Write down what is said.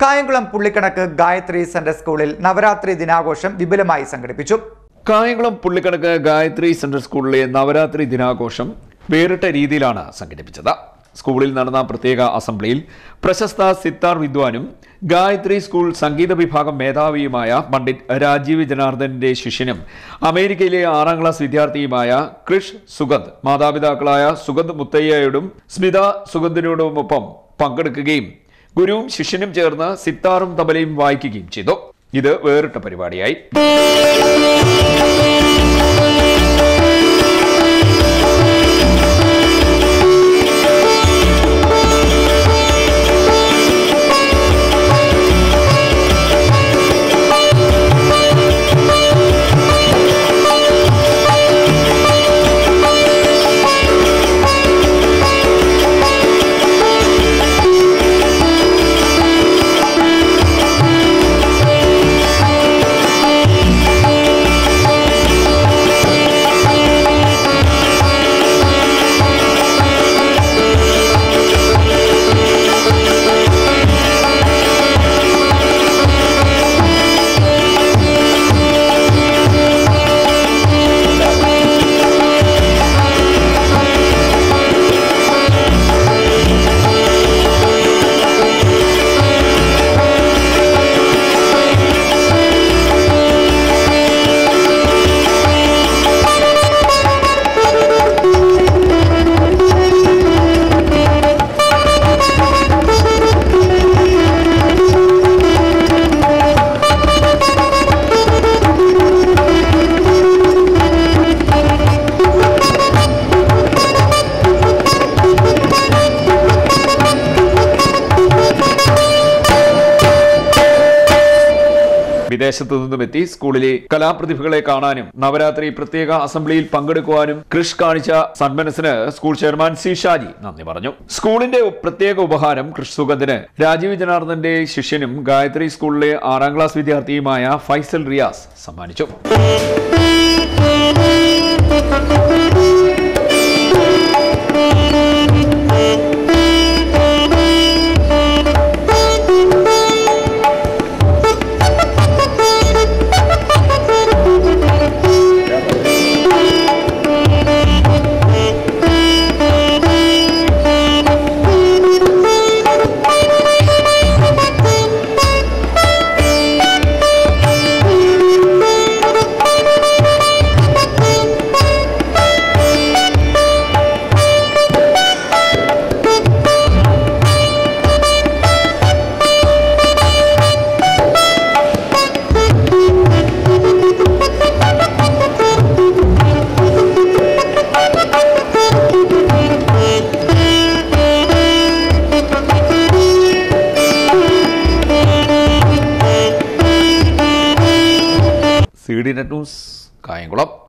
കായംകുളം പുള്ളിക്കണക്ക് Gayathri centre സ്കൂളിൽ നവരാത്രി ദിനാഘോഷം വിപുലമായി സംഘടിപ്പിച്ചു. കായംകുളം പുള്ളിക്കണക്ക് ഗായത്രി സെന്റർ സ്കൂളിലെ നവരാത്രി ദിനാഘോഷം വേറിട്ട രീതിയിലാണ് സംഘടിപ്പിച്ചത്. സ്കൂളിൽ നടന്ന പ്രത്യേക അസംബ്ലിയിൽ പ്രശസ്ത സിത്താർ വിദ്വാനും ഗായത്രി സ്കൂൾ സംഗീത വിഭാഗം മേധാവിയുമായ പണ്ഡിറ്റ് രാജീവ് ജനാർദ്ദന്റെ ശിഷ്യനും അമേരിക്കയിലെ 6ാം ക്ലാസ് വിദ്യാർത്ഥിയുമായ ക്രിഷ് സുഗന്ധ് മാതാപിതാക്കളായ സുഗന്ധ് മുത്തയ്യയോടും സ്മിത സുഗന്ധിനോടുമൊപ്പം പങ്കെടുക്കുകയും ഗുരുവും ശിഷ്യനും ചേർന്ന് സിത്താറും തബലയും വായിക്കുകയും ചെയ്തു. ഇത് വേറിട്ട പരിപാടിയായി. വിദേശത്തു നിന്നുമെത്തി സ്കൂളിലെ കലാപ്രതിഭകളെ കാണാനും നവരാത്രി പ്രത്യേക അസംബ്ലിയിൽ പങ്കെടുക്കുവാനും ക്രിഷ് കാണിച്ച സന്മനസ്സിന് സ്കൂൾ ചെയർമാൻ സി ഷാജി നന്ദി പറഞ്ഞു. സ്കൂളിന്റെ പ്രത്യേക ഉപഹാരം ക്രിഷ് സുഗന്ധിന് രാജീവ് ജനാർദ്ദന്റെ ശിഷ്യനും ഗായത്രി സ്കൂളിലെ 6ാം ക്ലാസ് വിദ്യാർത്ഥിയുമായ ഫൈസൽ റിയാസ് സമ്മാനിച്ചു. CDNet News, Kayamkulam.